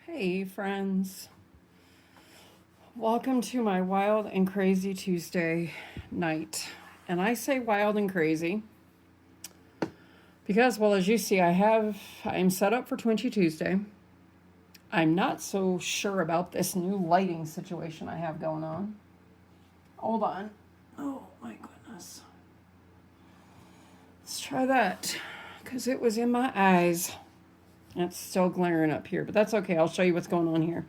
Hey, friends. Welcome to my wild and crazy Tuesday night. And I say wild and crazy because, well, as you see, I'm set up for Twinchy Tuesday. I'm not so sure about this new lighting situation I have going on. Hold on. Oh, my goodness. Let's try that because it was in my eyes. It's still glaring up here, but that's okay. I'll show you what's going on here.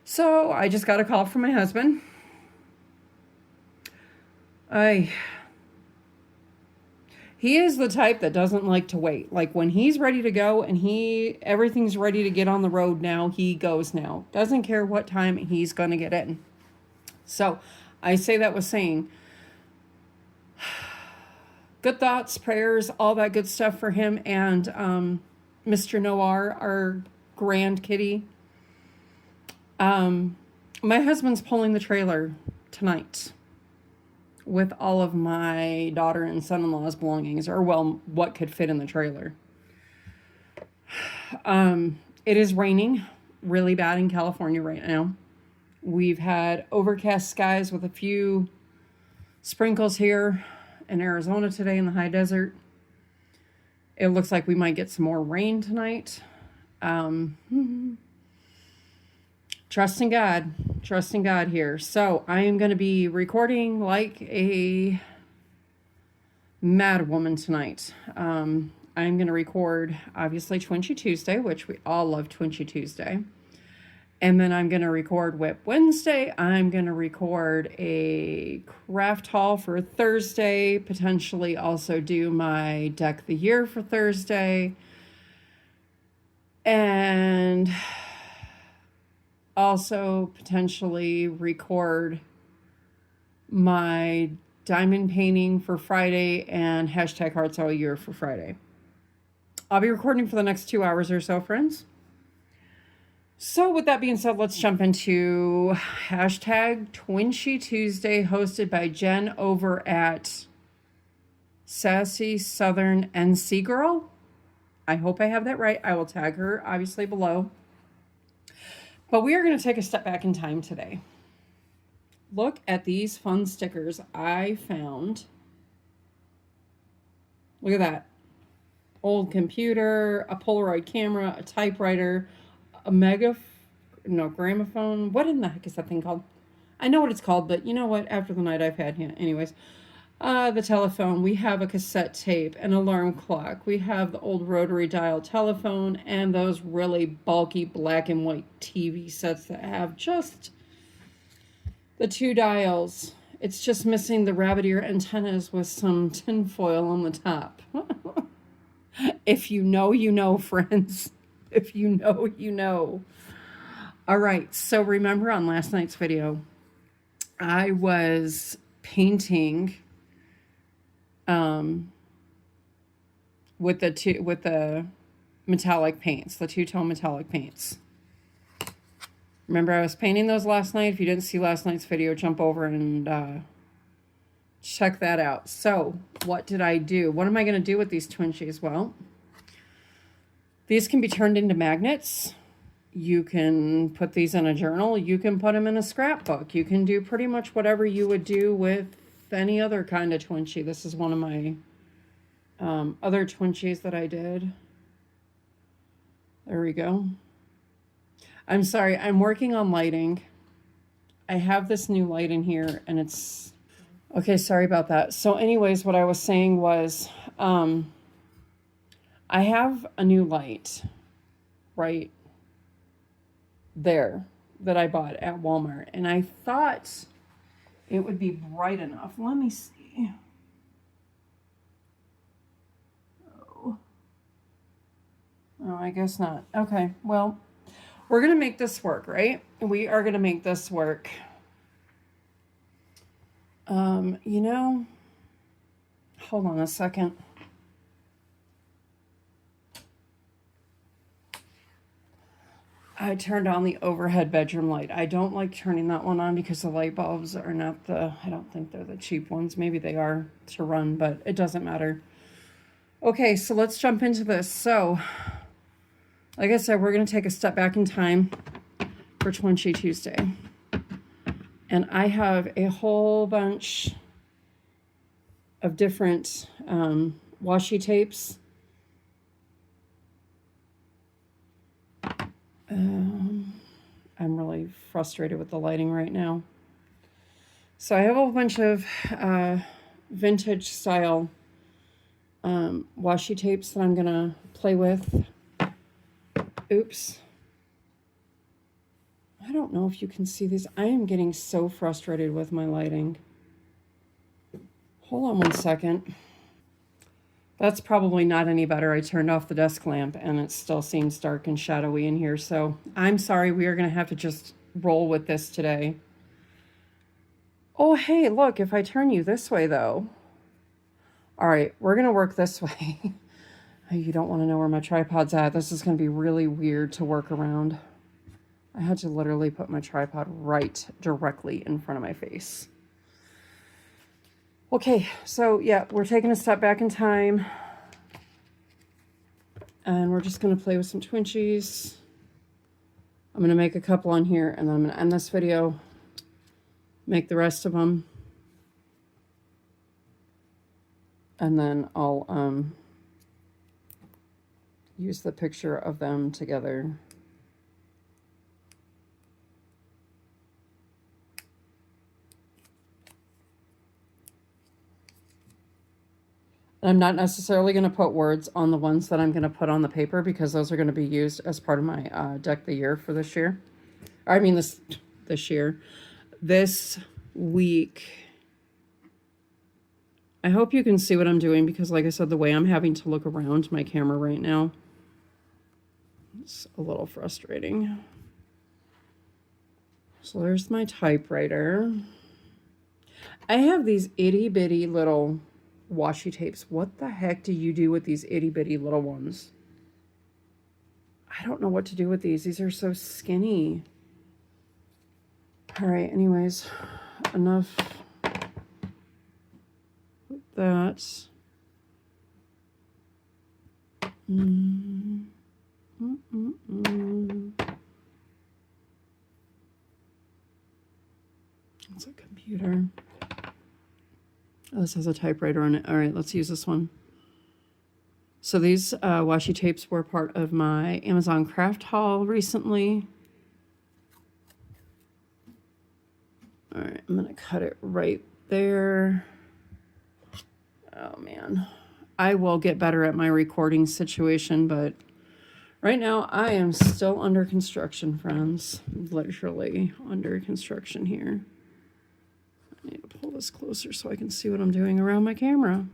So I just got a call from my husband. He is the type that doesn't like to wait. Like when he's ready to go and everything's ready to get on the road now, he goes now. Doesn't care what time he's going to get in. So I say that with saying good thoughts, prayers, all that good stuff for him and Mr. Noir, our grand kitty. My husband's pulling the trailer tonight with all of my daughter and son-in-law's belongings, or well, what could fit in the trailer. It is raining really bad in California right now. We've had overcast skies with a few sprinkles here in Arizona today in the high desert. It looks like we might get some more rain tonight. Trusting God here. So I am going to be recording like a mad woman tonight. I'm going to record, obviously, Twinchy Tuesday, which we all love Twinchy Tuesday. And then I'm going to record Whip Wednesday. I'm going to record a craft haul for Thursday. Potentially also do my deck of the year for Thursday. And also potentially record my diamond painting for Friday and hashtag hearts all year for Friday. I'll be recording for the next 2 hours or so, friends. So with that being said, let's jump into hashtag Twinchy Tuesday, hosted by Jen over at Sassy Southern NC Girl. I hope I have that right. I will tag her obviously below. But we are going to take a step back in time today. Look at these fun stickers I found. Look at that. Old computer, a Polaroid camera, a typewriter, a gramophone. What in the heck is that thing called? I know what it's called, but you know what? After the night I've had, anyways. The telephone. We have a cassette tape, an alarm clock. We have the old rotary dial telephone and those really bulky black and white TV sets that have just the 2 dials. It's just missing the rabbit ear antennas with some tinfoil on the top. If you know, you know, friends. If you know, you know. All right. So remember on last night's video, I was painting with the metallic paints, the 2-tone metallic paints. Remember I was painting those last night. If you didn't see last night's video, jump over and check that out. So what did I do? What am I going to do with these Twinchies? Well, these can be turned into magnets. You can put these in a journal. You can put them in a scrapbook. You can do pretty much whatever you would do with any other kind of Twinchy. This is one of my other Twinchies that I did. There we go. I'm sorry, I'm working on lighting. I have this new light in here and it's... Okay, sorry about that. So anyways, what I was saying was I have a new light right there that I bought at Walmart. And I thought it would be bright enough. Let me see. Oh, I guess not. Okay, well, we're going to make this work, right? We are going to make this work. Hold on a second. I turned on the overhead bedroom light. I don't like turning that one on because the light bulbs are not I don't think they're the cheap ones. Maybe they are to run, but it doesn't matter. Okay, so let's jump into this. So like I said, we're going to take a step back in time for Twinchy Tuesday. And I have a whole bunch of different washi tapes. I'm really frustrated with the lighting right now. So I have a whole bunch of vintage style washi tapes that I'm going to play with. Oops. I don't know if you can see these. I am getting so frustrated with my lighting. Hold on one second. That's probably not any better. I turned off the desk lamp and it still seems dark and shadowy in here. So I'm sorry. We are going to have to just roll with this today. Oh, hey, look, if I turn you this way, though. All right, we're going to work this way. You don't want to know where my tripod's at. This is going to be really weird to work around. I had to literally put my tripod right directly in front of my face. Okay, so yeah, we're taking a step back in time. And we're just going to play with some Twinchies. I'm going to make a couple on here, and then I'm going to end this video, make the rest of them. And then I'll use the picture of them together. And I'm not necessarily going to put words on the ones that I'm going to put on the paper because those are going to be used as part of my deck the year for this year. I mean this year. This week. I hope you can see what I'm doing because like I said, the way I'm having to look around my camera right now, it's a little frustrating. So there's my typewriter. I have these itty bitty little washi tapes. What the heck do you do with these itty bitty little ones? I don't know what to do with these. These are so skinny. All right, anyways, enough with that. It's a computer. Oh, this has a typewriter on it. All right, let's use this one. So these washi tapes were part of my Amazon craft haul recently. All right, I'm gonna cut it right there. Oh man, I will get better at my recording situation, but right now I am still under construction, friends. Literally under construction here. I need to pull this closer so I can see what I'm doing around my camera.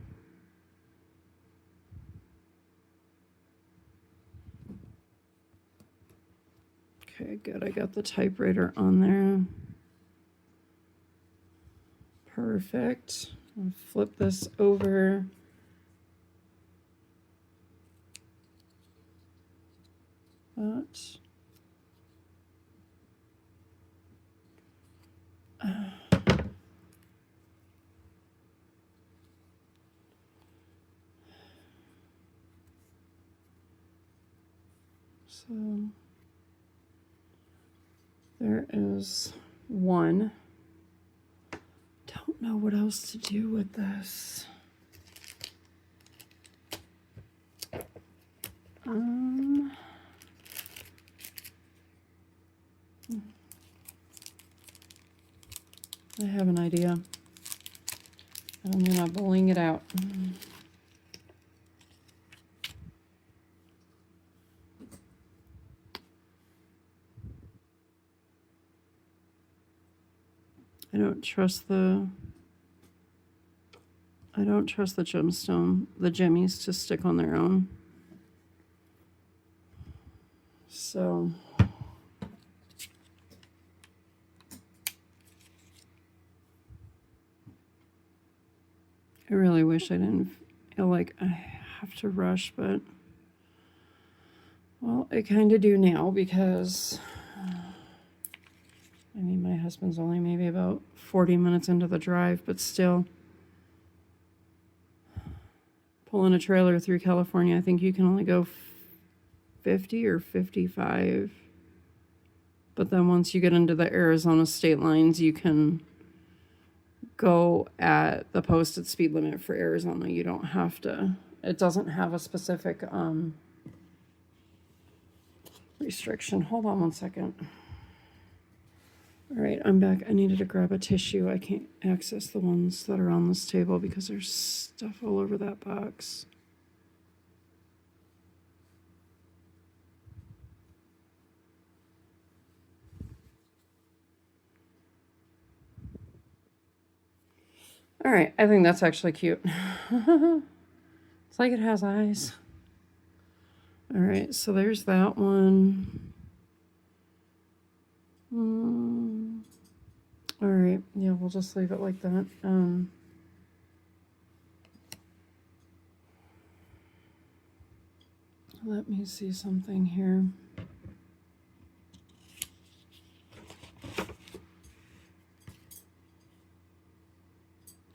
Okay, good. I got the typewriter on there. Perfect. I'll flip this over. That. So there is one. Don't know what else to do with this. I have an idea. I'm gonna bling it out. I don't trust the gemstone, the jimmies to stick on their own. So I really wish I didn't feel like I have to rush, but well, I kind of do now because I mean, my husband's only maybe about 40 minutes into the drive, but still. Pulling a trailer through California, I think you can only go 50 or 55. But then once you get into the Arizona state lines, you can go at the posted speed limit for Arizona. You don't have to, it doesn't have a specific restriction. Hold on one second. All right, I'm back. I needed to grab a tissue. I can't access the ones that are on this table because there's stuff all over that box. All right, I think that's actually cute. It's like it has eyes. All right, so there's that one. All right, yeah, we'll just leave it like that. Let me see something here.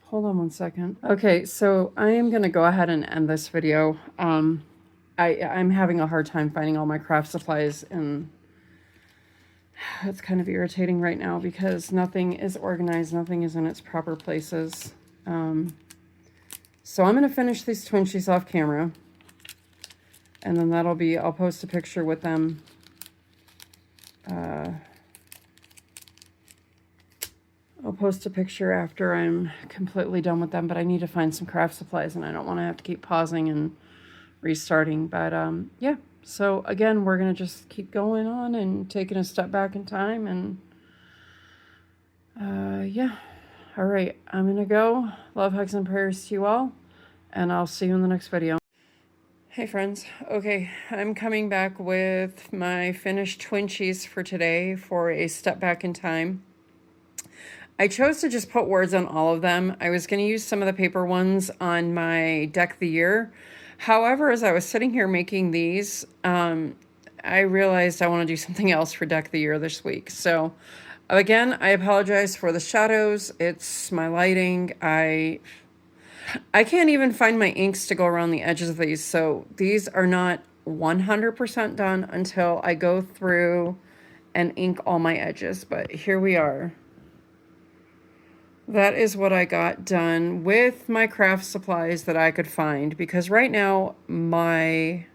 Hold on one second. Okay, so I am going to go ahead and end this video. I'm having a hard time finding all my craft supplies, and it's kind of irritating right now because nothing is organized, nothing is in its proper places. So I'm going to finish these Twinchies off camera, and then that'll be, I'll post a picture with them. I'll post a picture after I'm completely done with them, but I need to find some craft supplies, and I don't want to have to keep pausing and restarting. But yeah, so again, we're going to just keep going on and taking a step back in time. And yeah, all right, I'm going to go. Love, hugs, and prayers to you all, and I'll see you in the next video. Hey friends, okay, I'm coming back with my finished Twinchies for today for a step back in time. I chose to just put words on all of them. I was going to use some of the paper ones on my Deck of the Year. However, as I was sitting here making these, I realized I want to do something else for Deck of the Year this week. So again, I apologize for the shadows. It's my lighting. I can't even find my inks to go around the edges of these. So these are not 100% done until I go through and ink all my edges. But here we are. That is what I got done with my craft supplies that I could find, because right now my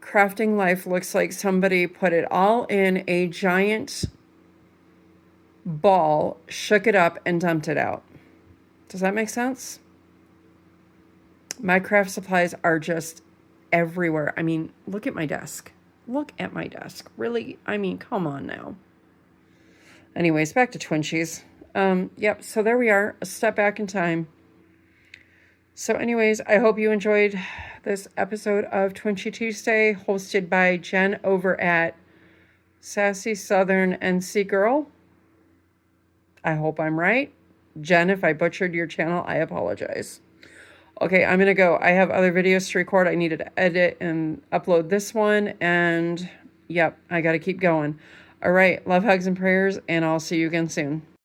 crafting life looks like somebody put it all in a giant ball, shook it up, and dumped it out. Does that make sense? My craft supplies are just everywhere. I mean, look at my desk. Look at my desk. Really? I mean, come on now. Anyways, back to Twinchies. Yep, so there we are, a step back in time. So anyways, I hope you enjoyed this episode of Twinchy Tuesday, hosted by Jen over at Sassy Southern NC Girl. I hope I'm right. Jen, if I butchered your channel, I apologize. Okay, I'm going to go. I have other videos to record. I needed to edit and upload this one. And, yep, I got to keep going. All right, love, hugs, and prayers, and I'll see you again soon.